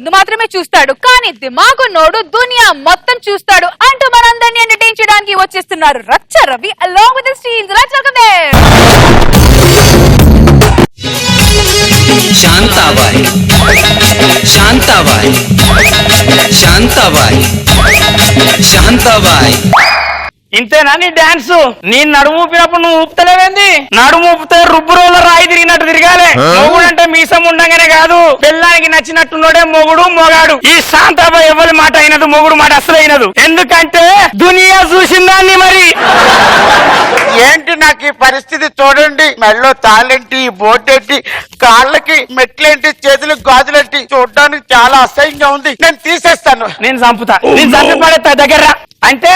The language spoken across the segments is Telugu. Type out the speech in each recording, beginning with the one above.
ముందు మాత్రమే చూస్తాడు, కానీ దిమాగున్నోడు దునియా మొత్తం చూస్తాడు అంటూ మనందరినీ ఎంటర్టైన్ చేయడానికి వచ్చేస్తున్నారు రచ్చ Ravi along with the teams. Let's welcome them. Shantabai Shantabai Shantabai Shantabai. ఇంతేనా నీ డాన్స్? నీ నడుము ఊపినప్పుడు నువ్వు ఊపుతలేవేంది? నడుము ఊపితే రుబ్బు రోజుల రాయి తిరిగినట్టు తిరగాలి. మొగుడు అంటే మీసం ఉండగానే కాదు, బెల్లానికి నచ్చినట్టున్నోడే మొగుడు మొగాడు. ఈ శాంతాబాయ్ ఎవరి మాట అయినదు, మొగుడు మాట అసలు అయినదు. ఎందుకంటే దునియా చూసిందాన్ని. మరి ఏంటి నాకు ఈ పరిస్థితి చూడండి, మెడలో తాళేంటి, బోటేంటి, కాళ్ళకి మెట్లేంటి, చేతులకు గాజులేంటి, చూడడానికి చాలా అసహ్యంగా ఉంది. నేను తీసేస్తాను. నేను చంపుతా, నేను చంపి పడేస్తా. దగ్గర అంటే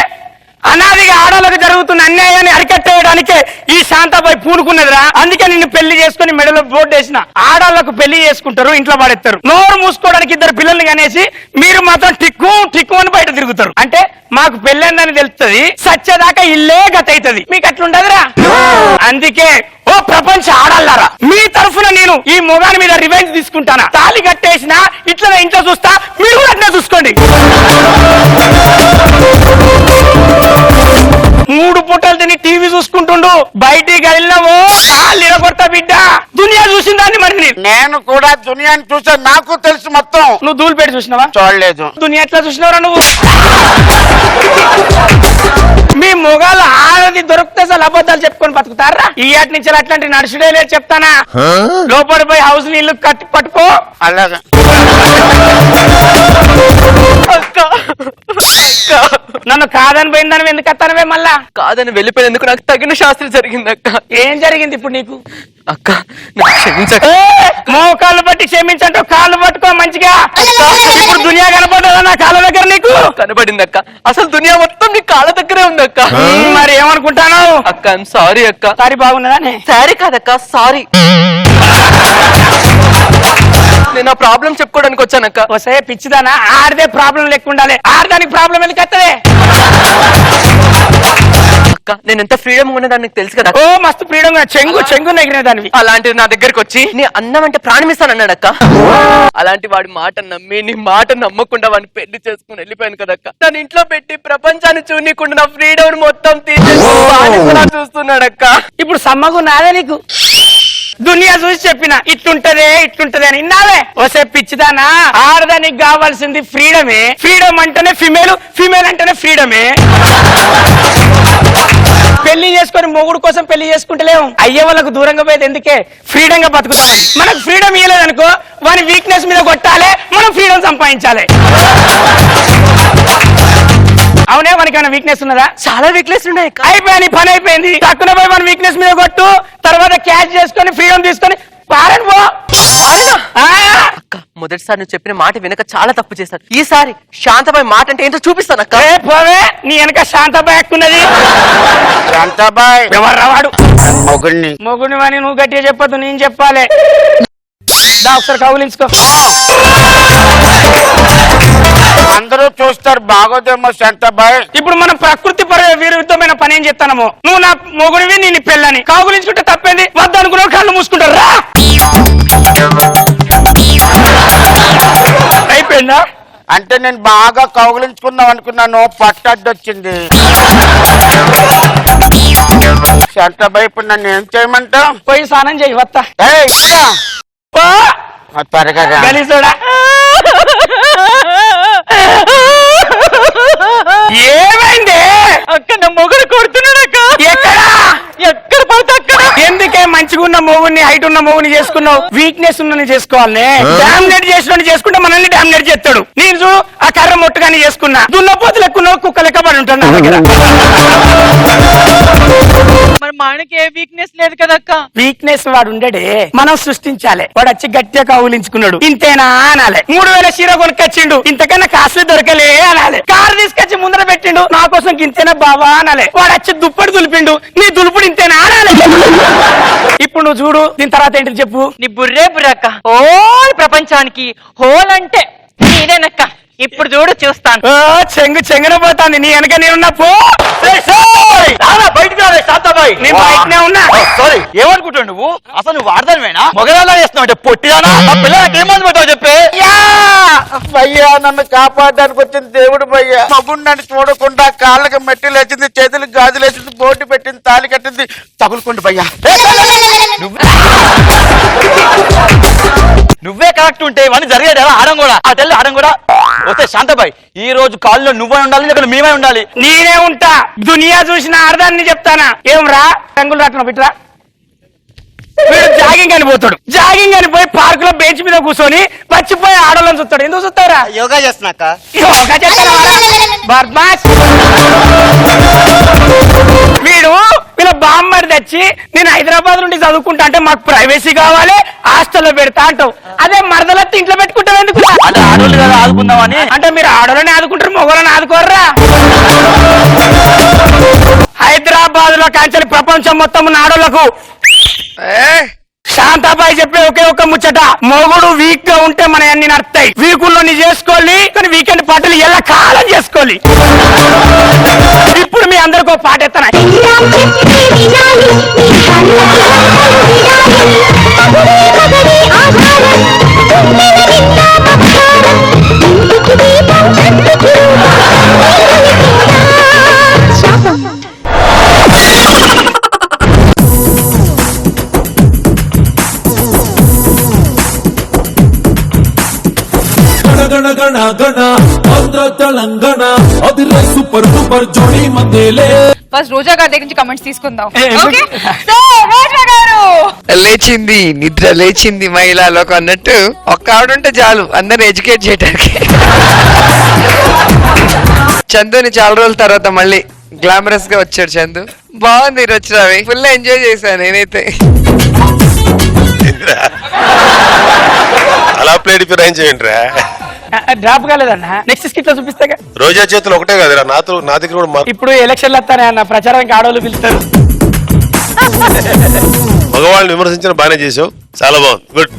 అనాదిగా ఆడలకు జరుగుతున్న అన్యాయాన్ని అరికట్టేయడానికే ఈ శాంతాబాయి పూనుకున్నదిరా. అందుకే నిన్ను పెళ్లి చేసుకుని మెడలో బోర్డు వేసిన. ఆడవాళ్లకు పెళ్లి చేసుకుంటారు, ఇంట్లో పడేస్తారు. నోరు మూసుకోవడానికి ఇద్దరు పిల్లల్ని కనేసి మీరు మాత్రం టిక్కు టిక్కు అని బయట తిరుగుతారు. అంటే మాకు పెళ్ళైందని తెలుస్తుంది, సచ్చేదాకా ఇల్లే గత అవుతుంది. మీకు అట్లుండదురా. అందుకే ఓ ప్రపంచ ఆడాలారా, మీ తరఫున నేను ఈ మొగాని మీద రివెంజ్ తీసుకుంటానా. తాళి కట్టేసిన ఇట్లా ఇంట్లో చూస్తా, మీరు కూడా అట్లా చూసుకోండి. 3 పూటలు తిని టీవీ చూసుకుంటుండు, బయటికి వెళ్ళినావో కాళ్ళు కొడతా బిడ్డ. దునియా చూసిందాన్ని. మరి నేను కూడా దునియాని చూసా, నాకు తెలుసు మొత్తం. నువ్వు దూలు పెట్టి చూసినావా? చూడలేదు. దునియా ఎట్లా చూసినావురా నువ్వు? మీ మొగాలు ఆడది దొరికితే అసలు అబద్ధాలు చెప్పుకొని బతుకుతారా? ఈ ఏటి నుంచి అట్లాంటి నడుచుడే లేదు చెప్తానా. లోపడి పోయి హౌస్ నీళ్లు కట్టి పట్టుకో. అలాగా నన్ను కాదని పోయిందని ఎందుకు అత్తానవే? మళ్ళా కాదని వెళ్ళిపోయినందుకు నాకు తగిన శాస్త్రం జరిగింది అక్క. ఏం జరిగింది ఇప్పుడు నీకు? అక్క క్షమించక. మోకాళ్ళు బట్టి క్షమించంటూ కాళ్ళు పట్టుకో మంచిగా. ఇప్పుడు దునియా కనపడదా నా కాళ్ళ దగ్గర? నీకు కనబడింది అక్క. అసలు దునియా మొత్తం నీ కాళ్ళ దగ్గరే ఉంది అక్క. మరి ఏమనుకుంటాను? అక్క ఐఎమ్ సారీ అక్క. సారీ బాగున్నదా? సారీ కాదక్క, సారీ. నేను ఆ ప్రాబ్లం చెప్పుకోవడానికి వచ్చానక్క. వసే పిచ్చిదానా, ఆడదే ప్రాబ్లం లెక్క ఉండాలి. ఆడదానికి ప్రాబ్లం ఎందుకు వస్తుంది? అక్క నేను ఎంత ఫ్రీడమ్ ఉన్నదాన్ని నీకు తెలుసు కదా. ఓ మస్తు ఫ్రీడమ్, చెంగు ఎగిరిన దానివి. అలాంటిది నా దగ్గరకు వచ్చి నీ అన్నం అంటే ప్రాణమిస్తానన్నాడక్క. అలాంటి వాడి మాట నమ్మి నీ మాట నమ్మకుండా వాడిని పెళ్లి చేసుకుని వెళ్ళిపోయాను కదక్క. నన్ను ఇంట్లో పెట్టి ప్రపంచాన్ని చూడకుండా నా ఫ్రీడమ్ మొత్తం తీసేసి చూస్తున్నాడక్క. ఇప్పుడు సమ్మగు నాదే నీకు. దునియా చూసి చెప్పిన ఇట్లుంటదే అని ఇన్నావే. వసే పిచ్చిదానా, ఆడదానికి కావాల్సింది ఫ్రీడమే. ఫ్రీడమ్ అంటేనే ఫిమేల్ అంటేనే ఫ్రీడమే. పెళ్లి చేసుకుని మొగుడు కోసం పెళ్లి చేసుకుంటలేము. అయ్యే వాళ్ళకు దూరంగా పోయేది ఎందుకే? ఫ్రీడమ్ గా బతుకుతామని. మనకు ఫ్రీడమ్ ఇవ్వలేదనుకో వాని వీక్నెస్ మీద కొట్టాలి, మనం ఫ్రీడమ్ సంపాదించాలి. అవునే, మనకి ఏమైనా వీక్నెస్ ఉన్నదా? చాలా వీక్నెస్ ఉన్నాయి. అయిపోయింది, పని అయిపోయింది. తక్కువ పోయి మన వీక్నెస్ మీద కొట్టు, తర్వాత క్యాచ్ చేసుకొని ఫ్రీడమ్ తీసుకొని పారని పో. అక్క మొదటిసారి నువ్వు చెప్పిన మాట వెనక చాలా తప్పు చేశాను. ఈసారి శాంతాబాయి మాట అంటే ఏంటో చూపిస్తాను అక్క. పోవే, నీ వెనక శాంతాబాయి ఎక్కున్నది. శాంతాబాయ్ ఎవర్రా వాడు? మొగుడిని అని నువ్వు గట్టిగా చెప్పొద్దు, నేను చెప్పాలి. ఒకసారి కౌలించుకో. అందరూ చూస్తారు, బాగోదేమో శాంతాబాయ్. ఇప్పుడు మనం ప్రకృతి విరుద్ధమైన పని ఏం చేస్తానమో, నువ్వు నా మొగుడివి, నేను పెళ్ళని కౌగులించుకుంటే తప్పేంది? వద్దు అనుకున్నావు, కళ్ళు మూసుకుంటారు. రా అయిపోయిందా? అంటే నేను బాగా కౌగిలించుకుందాం అనుకున్నాను, పట్టడ్డొచ్చింది. శాంతాబాయ్ ఇప్పుడు నన్ను ఏం చేయమంటావు? పోయి స్నానం చేయి, వస్తా. త్వరగా గలీజోడా. ఏమైంది అక్క? నా మొగుడు కొడుతున్నాడు అక్క. ఎక్కడ పడితే అక్కడ. ఎందుకే మంచిగా ఉన్న మొగుడిని, హైట్ ఉన్న మొగుడిని చేసుకున్నావు? వీక్నెస్ ఉన్నని చేసుకోవాలి. డామినేట్ చేసిన చేసుకుంటే మనల్ని డామినేట్ చేస్తాడు. నేను చూడు ఆ కర్ర మొట్టుగాని చేసుకున్నా, దున్నపోతులు ఎక్కువ కుక్క లెక్క పడి ఉంటాను నా దగ్గర. మరి మనకి ఏ వీక్నెస్ లేదు కదక్క. వీక్నెస్ వాడు ఉండడే, మనం సృష్టించాలి. వాడు వచ్చి గట్టిగా కౌలించుకున్నాడు, ఇంతేనా అనాలి. 3000 చీర కొనుక్కొచ్చిండు, ఇంతకన్నా కాస్ట్లీ దొరకలే అనాలి. కారు తీసుకొచ్చి ముందర పెట్టిండు, నా కోసం ఇంతేనా బావా అనాలి. వాడు వచ్చి దుప్పటి దులిపిండు, నీ దులుపుడు ఇంతేనా అనాలి. ఇప్పుడు నువ్వు చూడు, దీని తర్వాత ఏంటి చెప్పు. నీ బుర్రే బుర్రక్క. హోల్ ప్రపంచానికి హోల్ అంటే నేనేనక్క. ఇప్పుడు చూడు, చూస్తాను. చెంగున పోతాంది నీ వెనక నేనున్నా. పో బయటకు శాంతాబాయ్, నేను బయటనే ఉన్నా. సారీ, ఏమనుకుంటావు నువ్వు? అసలు నువ్వు వాడదానివేనా? మొగరాలా చేస్తున్నావు అంటే పొట్టిదానా? ఆ పిల్లలకి ఏమంది పెట్టావు చెప్పే. భయ్యా నన్ను కాపాడడానికి వచ్చిన దేవుడు భయ్యా మగుడు నన్ను చూడకుండా కాళ్ళకి మెట్టెలు వేసింది చేతులకు గాజులు వేసింది బోటు పెట్టింది తాళి కట్టింది తగులుకోండి భయ్యా. నువ్వే కరెక్ట్ ఉంటే ఇవన్నీ జరిగేది ఎలా ఆడం కూడా ఆ తెల్లి ఆడం కూడా వస్తే శాంతబాయ్ ఈ రోజు కాల్లో నువ్వే ఉండాలి ఇక్కడ మేమే ఉండాలి. నేనే ఉంటా దునియా చూసిన అర్థాన్ని చెప్తానా. ఏం రా రంగులు రాట్నం బిట్రా. వీడు జాగింగ్ అని పోతాడు, జాగింగ్ అని పోయి పార్క్ లో బెంచ్ మీద కూర్చొని మర్చిపోయి ఆడవాళ్ళని చూస్తాడు. ఎందుకు చూస్తారా? యోగా చేస్తున్నాక యోగా చేస్తారా బద్మాష్. వీడు వీళ్ళ బామ్మడి తెచ్చి నేను హైదరాబాద్ నుండి చదువుకుంటా అంటే మాకు ప్రైవసీ కావాలి హాస్టల్లో పెడతా అంటావు. అదే మరదలత్తి ఇంట్లో పెట్టుకుంటావు ఎందుకు? అదే ఆడోళ్ళు కదా ఆదుకుందామని. అంటే మీరు ఆడోళ్ళని ఆదుకుంటారు మొగోళ్ళని ఆదుకోర్రా. హైదరాబాద్ లో కాంచెలి ప్రపంచం మొత్తం ఉన్న ఆడోళ్లకు శాంతాబాయి చెప్పే ఒకే ఒక్క ముచ్చట, మొగుడు వీక్ గా ఉంటే మన అన్ని నడతాయి. వీకుల్లో నీ చేసుకోవాలి కానీ వీకెండ్ పాటలు ఎలా కాలం చేసుకోవాలి. ఇప్పుడు మీ అందరికి ఒక పాట ఎత్తనా. గణ గణ గణ ఆంధ్ర తెలంగాణ అదిరే సూపర్ సూపర్ జోడి మందేలే. ఫస్ట్ రోజా గారి దగ్గర నుంచి కమెంట్స్ తీసుకుందాం. ఏ, ఎందుకు? ఓకే సో రోజా గారు లేచింది నిద్ర లేచింది మహిళా లోకం అన్నట్టు ఒక్క ఆవిడుంటే చాలు అందరు ఎడ్యుకేట్ చేయడానికి. చందుని చాలా రోజుల తర్వాత మళ్ళీ గ్లామరస్ గా వచ్చాడు చందు. బాగుంది రవి, ఫుల్ ఎంజాయ్ చేశాను నేనైతే. అలా ప్లేట్ ఫిరాయించి ఏంట్రా? డ్రాప్ కాలేదన్న, నెక్స్ట్ స్కిట్ లో చూపిస్తే. రోజా చేతులు ఒకటే కదరా, నా దగ్గర కూడా ఇప్పుడు ఎలక్షన్లు వస్తానే అన్న, ప్రచారానికి ఆడవాళ్ళు పిలుస్తారు. మగవాళ్ళని విమర్శించిన బాగానే చేసావు, చాలా బాగుంది, గుడ్.